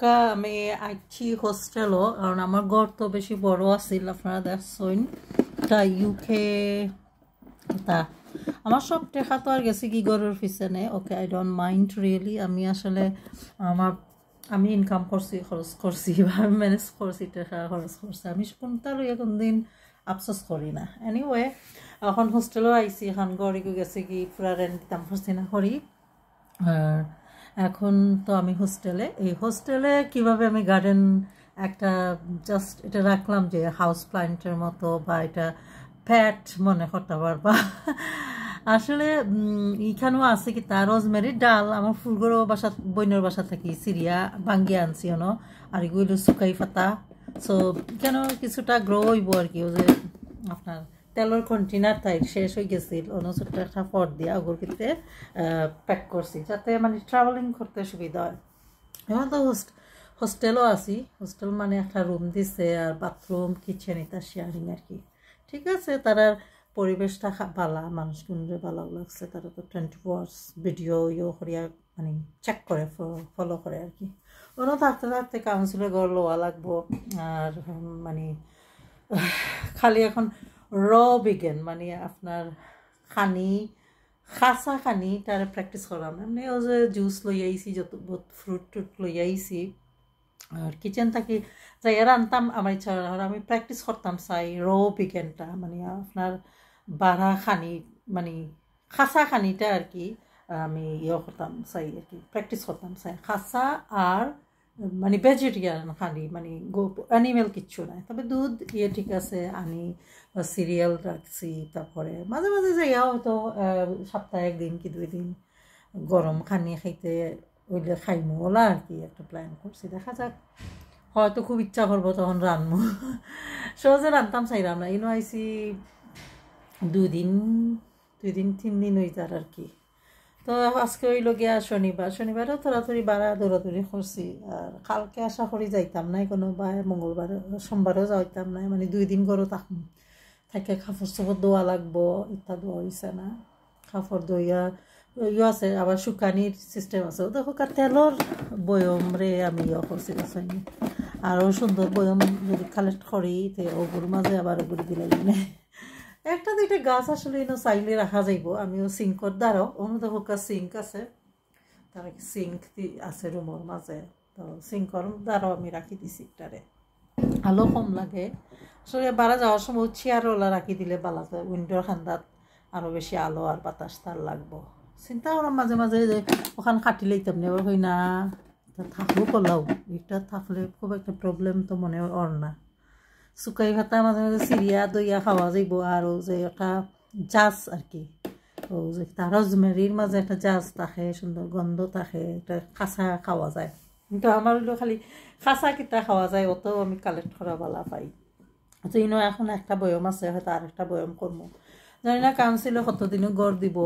আমি আইছি হোস্টেলও কারণ আমার ঘর তো বেশি বড় আছিল আপনারা দেখছেন তা ইউকে তা আমার সব টেকা তো আর গেছে কি ঘরের পিছনে okay I don't mind really আমি আসলে আমার আমি ইনকাম করছি খরচ করছি বা ম্যানেজ করছি টাকা খরচ করছি আমি কোনটা লইয়া কোনদিন আফসোস করি না এনিওয়ে এখন হোস্টেলও আইছি এখন ঘরে গেছে কি পুরা রেন্ট দিতাম করছি না করি আর এখন তো আমি হোস্টেলে এই হোস্টেলে কিভাবে আমি গার্ডেন একটা জাস্ট এটা রাখলাম যে হাউস প্ল্যান্টের মতো বা এটা প্যাট মনে করতে পারবা আসলে এখানেও আছে কি তার রোজমেরির ডাল আমার ফুলগুলো বাসা বইনের বাসা থাকি সিরিয়া ভাঙ্গিয়ে আনছি অন আর এগুলো শুকাই পাতা সো কেন কিছুটা গ্রো হইব আর কি যে আপনার তেলের কন্টেনার তাই শেষ হয়ে গেছিল অন্য ছোট্ট একটা পট দিয়ে আগর ক্ষেত্রে প্যাক করছি যাতে মানে ট্রাভেলিং করতে সুবিধা হয় এখন তো হোস্টেলও আছি হোস্টেল মানে একটা রুম দিছে আর বাথরুম কিচেন এটা শেয়ারিং আর কি ঠিক আছে তারা পরিবেশটা ভালো মানুষ কোনরে ভালো লাগছে তারা তো 24 ভিডিও করিয়া মানে চেক করে ফলো করে আর কি অন্য থাকতে থাকতে কাউন্সিলের ঘর লোয়া লাগবো আর মানে খালি এখন র বিজ্ঞান মানে আপনার খানি খাসা খানি তার প্র্যাকটিস করাম এমনি ও যে জুস লই আইছি যত ফ্রুট ট্রুট লই আইছি আর কিচেন থাকি যাই রান্তাম আমার ইচ্ছা আমি প্র্যাকটিস করতাম চাই র বিজ্ঞানটা মানে আপনার বাড়া খানি মানে খাসা খানিটা আর কি আমি করতাম চাই আর কি প্র্যাকটিস করতাম চাই খাসা আর মানে ভেজিটেরিয়ান খানি মানে অ্যানিমেল কিচ্ছু নাই তবে দুধ ঠিক আছে আনি সিরিয়াল রাখছি তারপরে মাঝে মাঝে যাইয়া হয়তো সপ্তাহে একদিন কি 2 দিন গরম খানি খাইতে ওইলে খাইমু ওলা আর কি একটা প্ল্যান করছি দেখা যাক হয়তো খুব ইচ্ছা করবো তখন রানমু সহজে রানতাম চাইলাম না ইনো আইসি 2 দিন 3 দিন হয়ে যার আর কি তো আজকে হইল গিয়া শনিবারও তাড়াতাড়ি দৌড়াদৌড়ি করছি আর কালকে আশা করি যাইতাম নাই কোনো বা মঙ্গলবার সোমবারও যাইতাম নাই মানে 2 দিন করে থাকবো থাকে কাপড় চোপড় ধোয়া লাগবো ইত্যাদি ধোয়া হয়েছে না কাপড় ধুইয়া আছে আবার শুকানির সিস্টেম আছে দেখো তেলর বয়ম রে আমি করছি বাসাইনি আরও সুন্দর বয়ম যদি কালেক্ট করি তো ওগুলোর মাঝে আবার ওগুলো দিলে একটা দুইটা গাছ আসলে চাইলে রাখা যাইব আমিও সিঙ্কর দ্বারাও অনুদা হোকা সিঙ্ক আছে তার সিঙ্ক আছে রুমের মাঝে তো সিঙ্কর দ্বারাও আমি রাখি দিছি একটারে আলো কম লাগে আসলে বারা যাওয়ার সময় চেয়ারওয়ালা রাখি দিলে বালা যায় উইন্ডোর খান্দাত আরও বেশি আলো আর বাতাস তার লাগবো চিন্তা করলাম মাঝে মাঝে যে ওখান কাটি লইতাম না হই না থাকলেও করলাও এটা থাকলে খুব একটা প্রবলেম তো মনে ওর না শুকাই ভাতা মাঝে মাঝে সিরিয়া দইয়া খাওয়া যাইব আর যে একটা জাজ আর কি ও যে তার রোজমেরির মাঝে একটা জাজ থাকে সুন্দর গন্ধ থাকে একটা কাঁচা খাওয়া যায় কিন্তু আমার খালি কাঁচা কিতা খাওয়া যায় অত আমি কালেক্ট করা বলা পাই তো ইনো এখন একটা বয়ম আছে হয়তো আর একটা বয়ম করবো জানি না কাউন্সিলে কতদিনও গড় দিব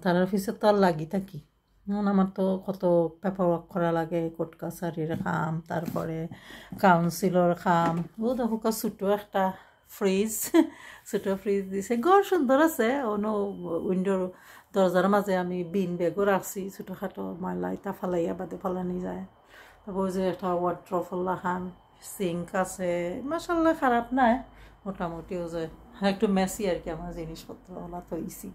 তার অফিসে তো আর লাগি থাকি আমার তো কত পেপার ওয়ার্ক করা লাগে কোর্ট কাছারির কাম তারপরে কাউন্সিলর কাম ও দেখো ছোটো একটা ছোটো ফ্রিজ দিছে ঘর সুন্দর আছে অন্য উইন্ডোর দরজার মাঝে আমি বিন বেগও রাখছি ছোটোখাটো ময়লা ইটা ফালাইয়া বাদে ফালানি যায় তারপর যে একটা ওয়ার্ড্রপ লাখান সিঙ্ক আছে মাশাআল্লাহ খারাপ নাই মোটামুটিও যে একটু মেসি আর কি আমার জিনিসপত্র ওলা থইছি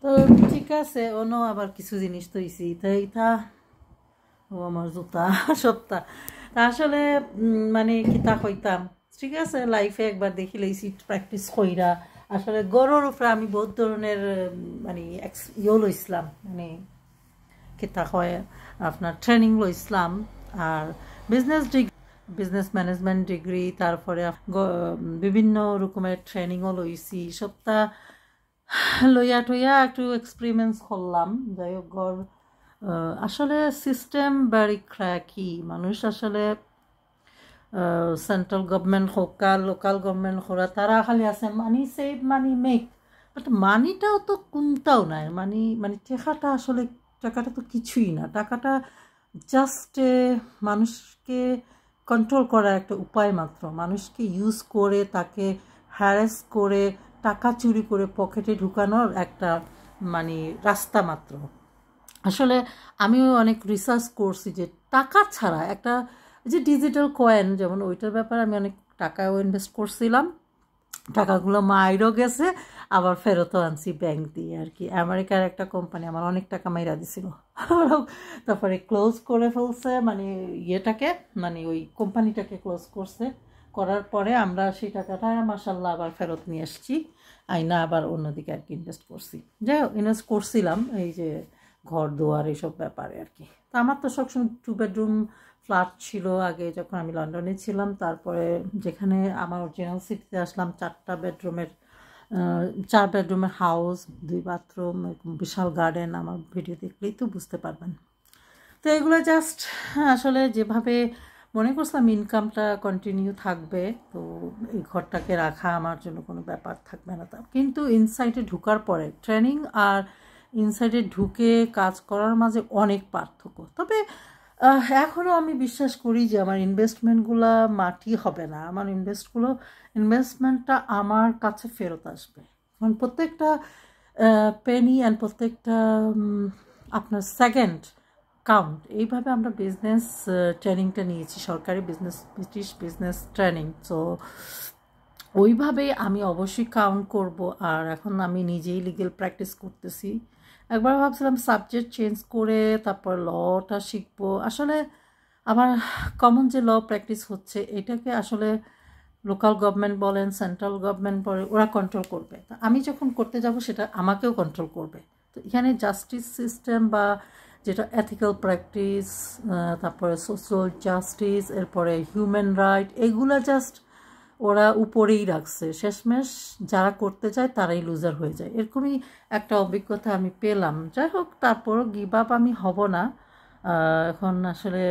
তো ঠিক আছে অন্য আবার কিছু জিনিস তৈছি তাই তা ও আমার জুতা সপ্তা তা আসলে মানে কিতা কইতাম ঠিক আছে লাইফে একবার দেখি লইছি প্র্যাকটিস কইরা আসলে গড়ের উপরে আমি বহুত ধরনের মানে লইছিলাম মানে কিতা হয় আপনার ট্রেনিং লইছিলাম আর বিজনেস ম্যানেজমেন্ট ডিগ্রি তারপরে বিভিন্ন রকমের ট্রেনিংও লইছি সপ্তা লইয়া টইয়া একটু এক্সপেরিমেন্টস করলাম যাই হোক গড় আসলে সিস্টেম ভেরি ক্র্যাকি মানুষ আসলে সেন্ট্রাল গভর্নমেন্ট হোক লোকাল গভর্নমেন্ট হোক তারা খালি আছে money save money make but মানিটাও তো কোনটাও নাই মানে টাকাটা তো কিছুই না টাকাটা জাস্ট মানুষকে কন্ট্রোল করার একটা উপায় মাত্র মানুষকে ইউজ করে তাকে হ্যারাস করে টাকা চুরি করে পকেটে ঢুকানোর একটা মানে রাস্তা মাত্র আসলে আমিও অনেক রিসার্চ করছি যে টাকা ছাড়া একটা যে ডিজিটাল কয়েন যেমন ওইটার ব্যাপারে আমি অনেক টাকাও ইনভেস্ট করছিলাম, টাকাগুলো মাইরও গেছে, আবার ফেরতও আনছি ব্যাংক দিয়ে আর কি। আমেরিকার একটা কোম্পানি আমার অনেক টাকা মাইরা দিছিল, তারপরে ক্লোজ করে ফেলছে, মানে ইয়েটাকে, মানে ওই কোম্পানিটাকে ক্লোজ করছে, করার পরে আমরা সেই টাকাটা মাশাল্লাহ আবার ফেরত নিয়ে এসেছি, আইনা আবার অন্যদিকে আর কি ইনভেস্ট করছি। যাই হোক, ইনভেস্ট করছিলাম এই যে ঘর দুয়ার এইসব ব্যাপারে আর কি। তো আমার তো সবসময় 2 বেডরুম ফ্ল্যাট ছিল আগে যখন আমি লন্ডনে ছিলাম, তারপরে যেখানে আমার অরিজিনাল সিটিতে আসলাম 4 বেডরুমের হাউস, 2 বাথরুম, বিশাল গার্ডেন, আমার ভিডিও দেখলেই তো বুঝতে পারবেন। তো এগুলো জাস্ট আসলে যেভাবে মনে করছিলাম ইনকামটা কন্টিনিউ থাকবে, তো এই ঘরটাকে রাখা আমার জন্য কোনো ব্যাপার থাকবে না, তা কিন্তু ইনসাইডে ঢুকার পরে ট্রেনিং আর ইনসাইডে ঢুকে কাজ করার মাঝে অনেক পার্থক্য। তবে এখনও আমি বিশ্বাস করি যে আমার ইনভেস্টমেন্টগুলো মাটি হবে না, আমার ইনভেস্টমেন্টটা আমার কাছে ফেরত আসবে। কারণ প্রত্যেকটা পেনি অ্যান্ড প্রত্যেকটা আপনার সেকেন্ড কাউন্ট। এইভাবে আমরা বিজনেস ট্রেনিংটা নিয়েছি, সরকারি ব্রিটিশ বিজনেস ট্রেনিং, সো ওইভাবেই আমি অবশ্যই কাউন্ট করব। আর এখন আমি নিজেই লিগেল প্র্যাকটিস করতেছি। একবার ভাবছিলাম সাবজেক্ট চেঞ্জ করে তারপর লটা শিখবো, আসলে আমার কমন যে ল প্র্যাকটিস হচ্ছে এটাকে আসলে লোকাল গভর্নমেন্ট বলেন, সেন্ট্রাল গভর্নমেন্ট বলে, ওরা কন্ট্রোল করবে। তা আমি যখন করতে যাব সেটা আমাকেও কন্ট্রোল করবে। তো এখানে জাস্টিস সিস্টেম বা যেটা এথিক্যাল প্র্যাকটিস, তারপরে সোশ্যাল জাস্টিস, এরপরে হিউম্যান রাইট, এগুলো জাস্ট ওরা উপরেই রাখছে, শেষমেশ যারা করতে চায় তারাই লুজার হয়ে যায়, এরকমই একটা অভিজ্ঞতা আমি পেলাম। যাই হোক, তারপরও গিভ আপ আমি হব না। এখন আসলে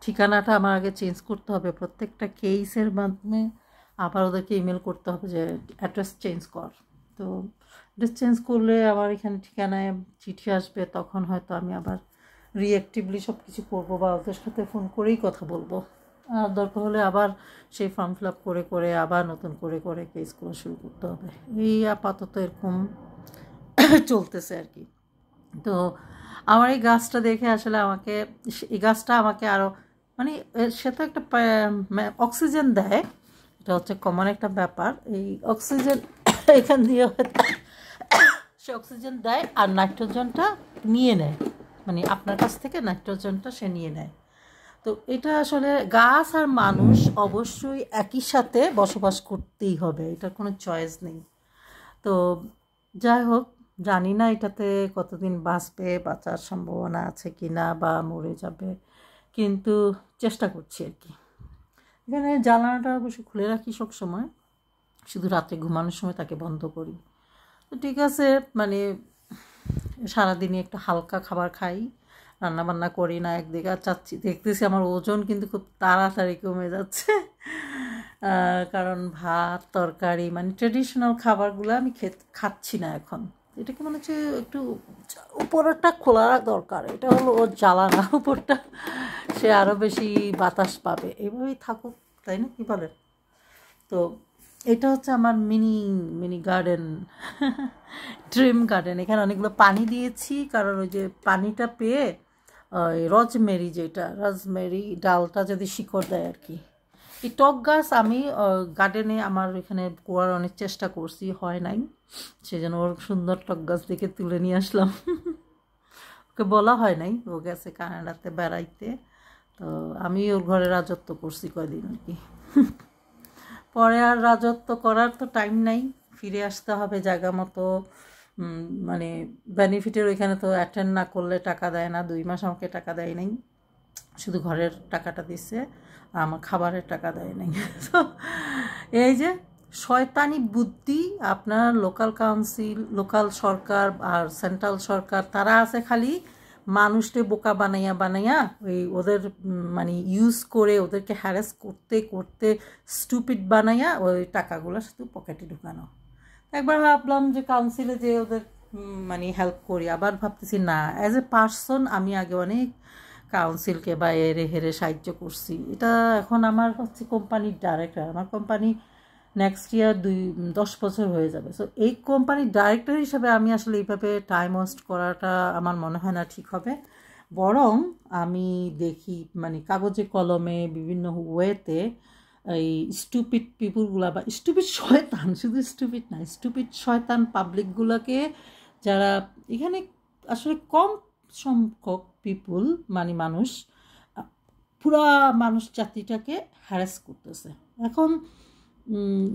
ঠিকানাটা আমার আগে চেঞ্জ করতে হবে, প্রত্যেকটা কেসের মাধ্যমে আবার ওদেরকে ইমেল করতে হবে যে অ্যাড্রেস চেঞ্জ কর। তো অ্যাড্রেস চেঞ্জ করলে আবার এখানে ঠিকানায় চিঠি আসবে, তখন হয়তো আমি আবার রিঅ্যাক্টিভলি সব কিছু করবো বা ওদের সাথে ফোন করেই কথা বলবো। আর দরকার হলে আবার সেই ফর্ম ফিল আপ করে করে আবার নতুন করে করে কেসগুলো শুরু করতে হবে। এই আপাতত এরকম চলতেছে আর কি। তো আমার এই গাছটা দেখে আসলে এই গাছটা আমাকে আরও, মানে সে তো একটা অক্সিজেন দেয়, এটা হচ্ছে কমন একটা ব্যাপার। এই অক্সিজেন এখান দিয়ে সে অক্সিজেন দেয় আর নাইট্রোজেনটা নিয়ে নেয়, মানে আপনার কাছ থেকে নাইট্রোজেনটা সে নিয়ে নেয়। তো এটা আসলে গাছ আর মানুষ অবশ্যই একই সাথে বসবাস করতেই হবে, এটার কোনো চয়েস নেই। তো যাই হোক, জানি না এটাতে কতদিন বাঁচবে, বাঁচার সম্ভাবনা আছে কি না, বা মরে যাবে, কিন্তু চেষ্টা করছি আর কি। এখানে জ্বালানাটা অবশ্য খুলে রাখি সবসময়, শুধু রাত্রে ঘুমানোর সময় তাকে বন্ধ করি। তো ঠিক আছে, মানে সারাদিনই একটু হালকা খাবার খাই, রান্নাবান্না করি না একদিকে। আর দেখতেছি আমার ওজন কিন্তু খুব তাড়াতাড়ি কমে যাচ্ছে, কারণ ভাত তরকারি মানে ট্রেডিশনাল খাবারগুলো আমি খাচ্ছি না এখন। এটাকে মনে হচ্ছে একটু উপরটা খোলা দরকার, এটা হলো ওর জ্বালানা, উপরটা সে আরও বেশি বাতাস পাবে, এইভাবেই থাকুক, তাই না, কি বলেন? তো এটা হচ্ছে আমার মিনি গার্ডেন, ড্রিম গার্ডেন। এখানে অনেকগুলো পানি দিয়েছি, কারণ ওই যে পানিটা পেয়ে রজমেরি ডালটা যদি শিকড় দেয় আর কি। এই টক গাছ আমি গার্ডেনে আমার এখানে করার অনেক চেষ্টা করছি, হয় নাই, সেজন্য ওর সুন্দর টক গাছ দেখে তুলে নিয়ে আসলাম। ওকে বলা হয় নাই, ও গেছে কানাডাতে বেড়াইতে, তো আমি ওর ঘরে রাজত্ব করছি কয়দিন আর কি। পরে আর রাজত্ব করার তো টাইম নাই, ফিরে আসতে হবে জায়গা মতো। মানে বেনিফিটের ওইখানে তো অ্যাটেন্ড না করলে টাকা দেয় না, 2 মাস আমাকে টাকা দেয় নাই, শুধু ঘরের টাকাটা দিচ্ছে আর আমার খাবারের টাকা দেয় নাই। তো এই যে শয়তানি বুদ্ধি আপনার লোকাল কাউন্সিল, লোকাল সরকার আর সেন্ট্রাল সরকার, তারা আছে খালি মানুষকে বোকা বানাইয়া ওই ওদের মানে ইউজ করে ওদেরকে হ্যারাস করতে করতে স্টুপিড বানাইয়া ওই টাকাগুলো শুধু পকেটে ঢুকানো। একবার ভাবলাম যে কাউন্সিলে যে ওদের মানে হেল্প করি, আবার ভাবতেছি না, অ্যাজ এ পার্সন আমি আগে অনেক কাউন্সিলকে বা এরে হেরে সাহায্য করছি। এটা এখন আমার হচ্ছে কোম্পানির ডাইরেক্টর, আমার কোম্পানি নেক্সট ইয়ার 10 বছর হয়ে যাবে। সো এই কোম্পানির ডাইরেক্টর হিসেবে আমি আসলে এইভাবে টাইম ওয়েস্ট করাটা আমার মনে হয় না ঠিক হবে। বরং আমি দেখি মানে কাগজে কলমে বিভিন্ন ওয়েতে এই স্টুপিড পিপুলগুলা বা স্টুপিড শয়তান, শুধু স্টুপিড না, স্টুপিড শয়তান পাবলিকগুলোকে, যারা এখানে আসলে কম সংখ্যক পিপুল মানে মানুষ পুরা মানুষ জাতিটাকে হ্যারাস করতেছে। এখন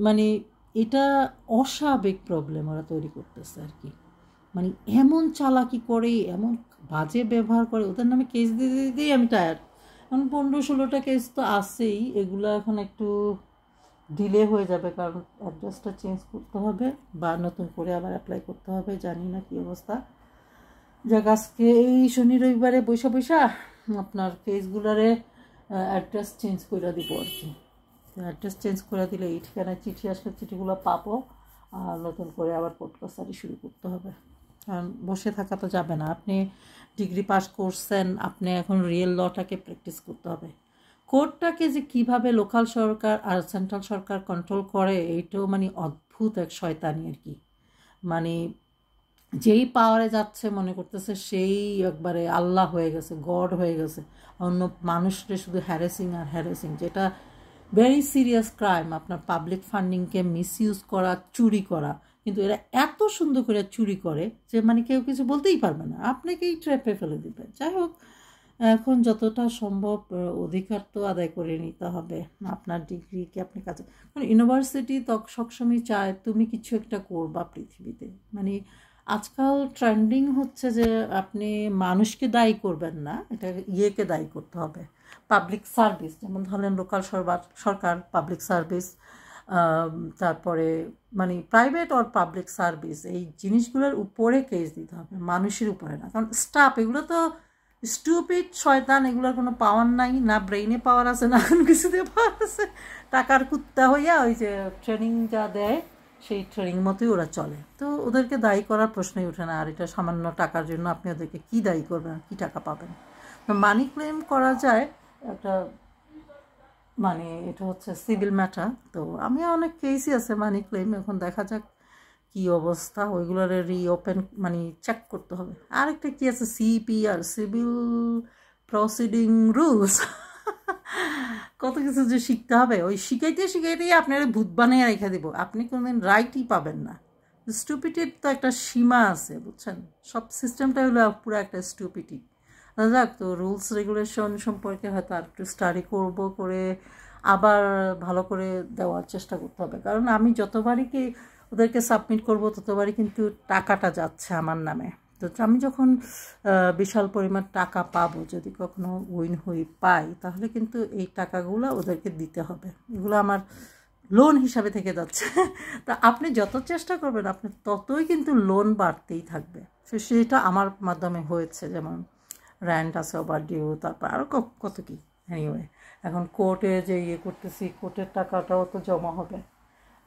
মানে এটা অস্বাভাবিক প্রবলেম ওরা তৈরি করতেছে আর কি। মানে এমন চালাকি করে, এমন বাজে ব্যবহার করে, ওদের নামে কেস দিতে দিতেই আমি টায়ার্ড। এখন 15-16টা কেস তো আসেই, এগুলো এখন একটু ডিলে হয়ে যাবে, কারণ অ্যাড্রেসটা চেঞ্জ করতে হবে বা নতুন করে আবার অ্যাপ্লাই করতে হবে, জানি না কী অবস্থা। যাক, আজকে এই শনি রবিবারে বৈশা বৈশা আপনার কেসগুলারে অ্যাড্রেস চেঞ্জ করে দিব আর কি। অ্যাড্রেস চেঞ্জ করে দিলে এই ঠিকানায় চিঠি আসলে চিঠিগুলো পাবো, আর নতুন করে আবার কোর্ট কাছারি শুরু করতে হবে। কারণ বসে থাকা তো যাবে না। আপনি ডিগ্রি পাস করছেন, আপনি এখন রিয়েল লটাকে প্র্যাকটিস করতে হবে। কোর্টটাকে যে কিভাবে লোকাল সরকার আর সেন্ট্রাল সরকার কন্ট্রোল করে, এইটাও মানে অদ্ভুত এক শয়তানি আর কি। মানে যেই পাওয়ারে যাচ্ছে মনে করতেছে সেই একবারে আল্লাহ হয়ে গেছে, গড হয়ে গেছে, অন্য মানুষকে শুধু হ্যারেসিং আর হ্যারেসিং, যেটা ভেরি সিরিয়াস ক্রাইম। আপনার পাবলিক ফান্ডিংকে মিসইউজ করা, চুরি করা, কিন্তু এরা এত সুন্দর করে চুরি করে যে মানে কেউ কিছু বলতেই পারবে না, আপনাকেই ট্র্যাপে ফেলে দিবে। যাই হোক, এখন যতটা সম্ভব অধিকার তো আদায় করে নিতে হবে। আপনার ডিগ্রিকে আপনি কাজে, কারণ ইউনিভার্সিটি তো সবসময় চায় তুমি কিছু একটা করবা পৃথিবীতে। মানে আজকাল ট্রেন্ডিং হচ্ছে যে আপনি মানুষকে দায়ী করবেন না, এটা ইয়েকে দায়ী করতে হবে, পাবলিক সার্ভিস। যেমন ধরেন লোকাল সরকার, পাবলিক সার্ভিস, তারপরে মানে প্রাইভেট আর পাবলিক সার্ভিস, এই জিনিসগুলোর উপরে কেস দিতে হবে, মানুষের উপরে না। কারণ স্টাফ এগুলো তো স্টুপিড শয়তান, এগুলোর কোনো পাওয়ার নাই, না ব্রেইনে পাওয়ার আছে, না কোনো কিছুতে পাওয়ার আছে। টাকার কুত্তা হইয়া ওই যে ট্রেনিং যা দেয় সেই ট্রেনিং মতোই ওরা চলে। তো ওদেরকে দায়ী করার প্রশ্নই ওঠে না। আর এটা সামান্য টাকার জন্য আপনি ওদেরকে কী দায়ী করবেন, কী টাকা পাবেন? তো মানি ক্লেম করা যায় একটা, মানে এটা হচ্ছে সিভিল ম্যাটার। তো আমি অনেক কেসই আছে মানি ক্লেম, এখন দেখা যাক কী অবস্থা, ওইগুলোর রিওপেন মানে চেক করতে হবে। আরেকটা কী আছে, সিপিআর, সিভিল প্রসিডিং রুলস, কত কিছু যে শিখতে হবে। ওই শিখাইতেই আপনারা ভূত বানিয়ে রেখে দিব, আপনি কোনোদিন রাইটই পাবেন না। স্টুপিটির তো একটা সীমা আছে, বুঝছেন? সব সিস্টেমটা হলো পুরো একটা স্টুপিটি। যাক, তো রুলস রেগুলেশন সম্পর্কে হয়তো আর একটু স্টাডি করবো, করে আবার ভালো করে দেওয়ার চেষ্টা করতে হবে। কারণ আমি যতবারই কি ওদেরকে সাবমিট করব ততবারই কিন্তু টাকাটা যাচ্ছে আমার নামে। তো আমি যখন বিশাল পরিমাণ টাকা পাবো, যদি কখনো উইন পাই, তাহলে কিন্তু এই টাকাগুলো ওদেরকে দিতে হবে। এগুলো আমার লোন হিসাবে থেকে যাচ্ছে। তা আপনি যত চেষ্টা করবেন আপনি ততই কিন্তু লোন বাড়তেই থাকবে। সেটা আমার মাধ্যমে হয়েছে, যেমন র্যান্ট আছে, ওভার ডিউ, তারপর আরও কত কি। এনিওয়ে, এখন কোর্টে যে ইয়ে করতেছি, কোর্টের টাকাটাও তো জমা হবে।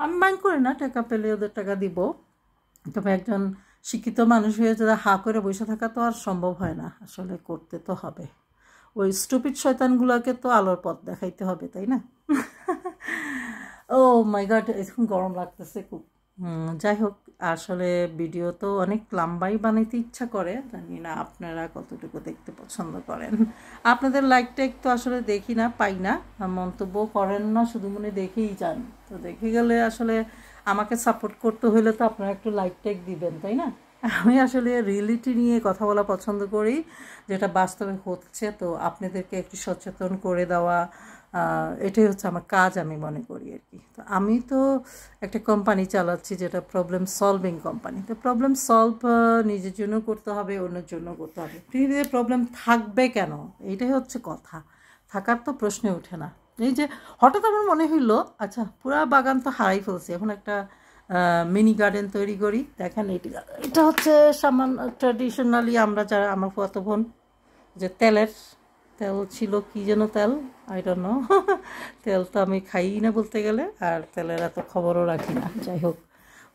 আমি মাইন্ড করি না, টাকা পেলে ওদের টাকা দিব। তবে একজন শিক্ষিত মানুষ হয়ে যারা হা করে বসে থাকা তো আর সম্ভব হয় না, আসলে করতে তো হবে। ওই স্টুপিড শয়তানগুলোকে তো আলোর পথ দেখাইতে হবে, তাই না? ও মাই গড, এখন গরম লাগতেছে খুব। যাই হোক, আসলে ভিডিও তো অনেক লম্বাই বানাইতে ইচ্ছা করে, জানি না আপনারা কতটুকু দেখতে পছন্দ করেন। আপনাদের লাইকটা একটু আসলে দেখি না, পাই না, মন্তব্য করেন না, শুধু মনে দেখেই যান। তো দেখে গেলে আসলে আমাকে সাপোর্ট করতে হলে তো আপনারা একটু লাইক টাইক দিবেন, তাই না? আমি আসলে রিয়েলিটি নিয়ে কথা বলা পছন্দ করি, যেটা বাস্তবে হচ্ছে। তো আপনাদেরকে একটু সচেতন করে দেওয়া, এটাই হচ্ছে আমার কাজ আমি মনে করি আর কি। তো আমি তো একটা কোম্পানি চালাচ্ছি যেটা প্রবলেম সলভিং কোম্পানি। তো প্রবলেম সলভ নিজের জন্য করতে হবে, অন্যের জন্য করতে হবে। পৃথিবীতে প্রবলেম থাকবে কেন, এইটাই হচ্ছে কথা, থাকার তো প্রশ্নে ওঠে না। এই যে হঠাৎ আমার মনে হইলো, আচ্ছা পুরা বাগান তো হারাই ফেলছি, এখন একটা মিনি গার্ডেন তৈরি করি। দেখেন এটা হচ্ছে সামান্য ট্র্যাডিশনালি আমরা যারা, আমার পুরাত বোন যে তেল ছিল, কি যেন তেল, আই ডোন্ট নো। তেল তো আমি খাই না বলতে গেলে, আর তেলের এত খবরও রাখি না। যাই হোক,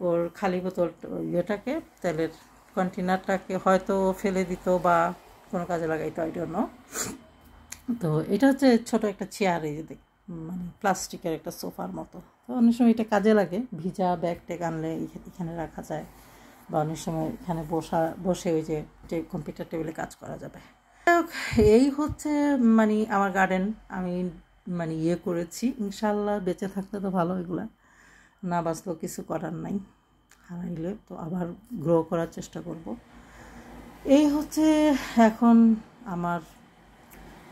ওর খালি বোতল ইয়েটাকে, তেলের কন্টেনারটাকে হয়তো ফেলে দিত বা কোনো কাজে লাগাইতো, আই ডোন্ট নো। তো এটা হচ্ছে ছোট একটা চেয়ার, এই যে মানে প্লাস্টিকের একটা সোফার মতো। তো অনেক সময় এটা কাজে লাগে, ভিজা ব্যাগ ট্যাগ আনলে এখানে রাখা যায়, বা অনেক সময় এখানে বসে ওই যে কম্পিউটার টেবিলে কাজ করা যাবে। এই হচ্ছে মানে আমার গার্ডেন আমি মানে ইয়ে করেছি। ইনশাল্লাহ বেঁচে থাকতে তো ভালো, এগুলা না বাঁচলেও কিছু করার নাই, হারাইলে তো আবার গ্রো করার চেষ্টা করব। এই হচ্ছে এখন আমার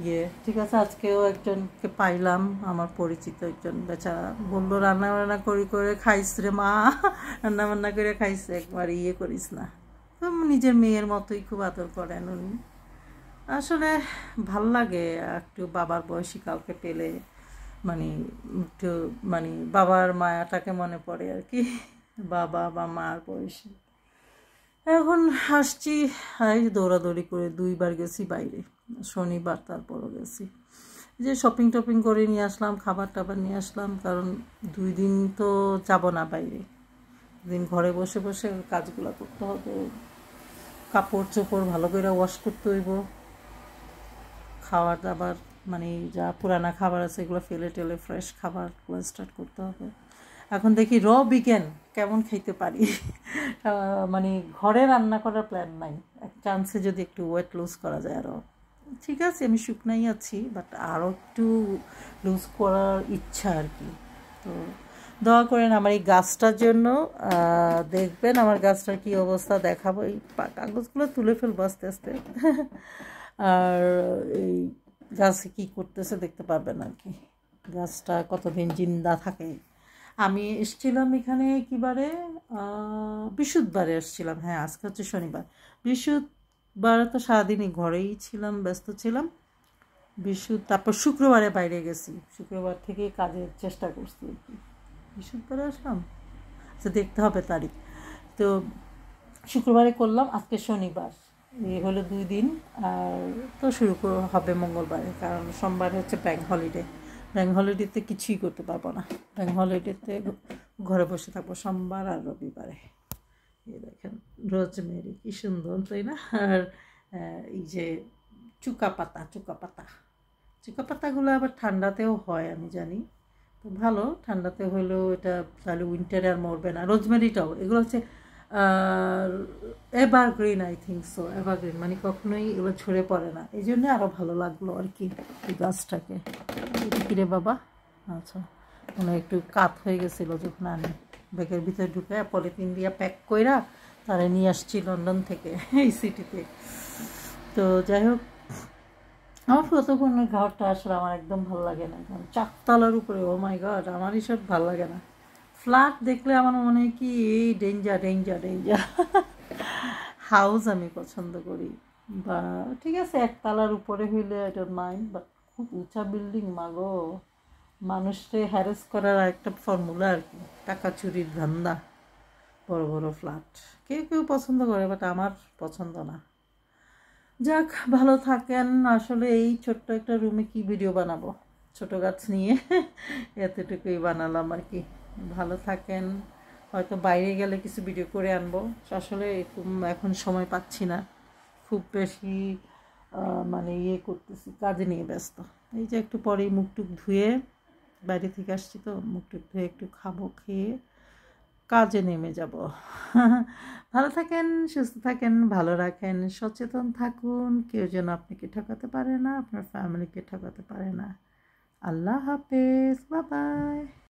ইয়ে। ঠিক আছে, আজকেও একজনকে পাইলাম, আমার পরিচিত একজন বেচারা, বললো রান্না বান্না করে খাইস রে মা, রান্না বান্না করে খাইছে, একবার ইয়ে করিস না। তো নিজের মেয়ের মতোই খুব আদর করেন উনি। আসলে ভাল লাগে একটু বাবার বয়সী কাউকে পেলে, মানে একটু মানে বাবার মায়াটাকে মনে পড়ে আর কি, বাবা বা মার বয়সী। এখন আসছি, দৌড়াদৌড়ি করে 2বার গেছি বাইরে, শনিবার তারপরও গেছি, যে শপিং টপিং করে নিয়ে আসলাম, খাবার টাবার নিয়ে আসলাম, কারণ 2 দিন তো যাব না বাইরে, দিন ঘরে বসে বসে কাজগুলো করতে হবে, কাপড় চোপড় ভালো করে ওয়াশ করতে হইব, খাবার দাবার মানে যা পুরানা খাবার আছে এগুলো ফেলে টেলে ফ্রেশ খাবার স্টার্ট করতে হবে। এখন দেখি বিজ্ঞান কেমন খাইতে পারি। মানে ঘরে রান্না করার প্ল্যান নাই, এক চান্সে যদি একটু ওয়েট লুজ করা যায় আরও ঠিক আছে। আমি শুকনাই আছি, বাট আরও একটু লুজ করার ইচ্ছা আর কি। তো দোয়া করেন আমার এই গাছটার জন্য। দেখবেন আমার গাছটার কী অবস্থা, দেখাবো। এই কাগজগুলো তুলে ফেলবো আস্তে আস্তে। আর এই গাছে কী করতেছে দেখতে পারবেন আর কি, গাছটা কতদিন জিন্দা থাকে। আমি এসেছিলাম এখানে কিবারে, বৃহস্পতিবারে এসেছিলাম, হ্যাঁ আজকে হচ্ছে শনিবার। বৃহস্পতিবারে তো সারাদিনই ঘরেই ছিলাম, ব্যস্ত ছিলাম। তারপর শুক্রবারে বাইরে গেছি, শুক্রবার থেকে কাজের চেষ্টা করছি আর কি। বৃহস্পতিবারে আসলাম, আচ্ছা দেখতে হবে তারিখ। তো শুক্রবারে করলাম, আজকে শনিবার, এই হলো 2 দিন। আর তো শুরু হবে মঙ্গলবারে, কারণ সোমবার হচ্ছে ব্যাংক হলিডে। ব্যাংক হলিডেতে কিছুই করতে পারবো না, ব্যাংক হলিডেতে ঘরে বসে থাকবো সোমবার আর রবিবারে। এই দেখেন রোজমেরি কি সুন্দর, তাই না? আর এই যে চুকা পাতাগুলো আবার ঠান্ডাতেও হয় আমি জানি, তো ভালো, ঠান্ডাতে হলেও এটা তাহলে উইন্টারে আর মরবে না। রোজমেরিটাও, এগুলো হচ্ছে evergreen, I think so, evergreen মানে কখনোই এগুলো ছড়ে পড়ে না, এই জন্যে আরও ভালো লাগলো আর কি এই গাছটাকে। কিরে বাবা, আচ্ছা মানে একটু কাত হয়ে গেছিলো যখন আমি ব্যাগের ভিতরে ঢুকে পলিথিন দিয়ে প্যাক কইরা তারা নিয়ে আসছি লন্ডন থেকে এই সিটিতে। তো যাই হোক, আমার প্রথমে ঘরটা আসলে আমার একদম ভালো লাগে না, কারণ 4 তলার উপরে, ও মাই গড, আমার এইসব ভালো লাগে না। ফ্ল্যাট দেখলে আমার মনে হয় কি এই ডেঞ্জার। হাউস আমি পছন্দ করি, বা ঠিক আছে 1 তলার উপরে হইলে আই ডোন্ট মাইন্ড, বাট খুব উঁচা বিল্ডিং মাগো, মানুষকে হ্যারেস করার একটা ফর্মুলা আর কি, টাকা চুরির ধান্দা, বড় বড় ফ্ল্যাট কেউ পছন্দ করে, বাট আমার পছন্দ না। যাক, ভালো থাকেন। আসলে এই ছোট্ট একটা রুমে কি ভিডিও বানাবো, ছোট গাছ নিয়ে এতটুকুই বানালাম আর কি। ভালো থাকেন, হয়তো বাইরে গেলে কিছু ভিডিও করে আনবো, আসলে এখন সময় পাচ্ছি না, খুব বেশি মানে ইয়ে করতেছি, কাজে নিয়ে ব্যস্ত। এই যে একটু পরেই মুখ টুক ধুয়ে, বাইরে থেকে আসছি তো, মুখ টুক ধুয়ে একটু খাবো, খেয়ে কাজে নেমে যাব। ভালো থাকেন, সুস্থ থাকেন, ভালো রাখেন, সচেতন থাকুন, কেউ যেন আপনাকে ঠকাতে পারে না, আপনার ফ্যামিলিকে ঠকাতে পারে না। আল্লাহ হাফেজ, বাই বাই।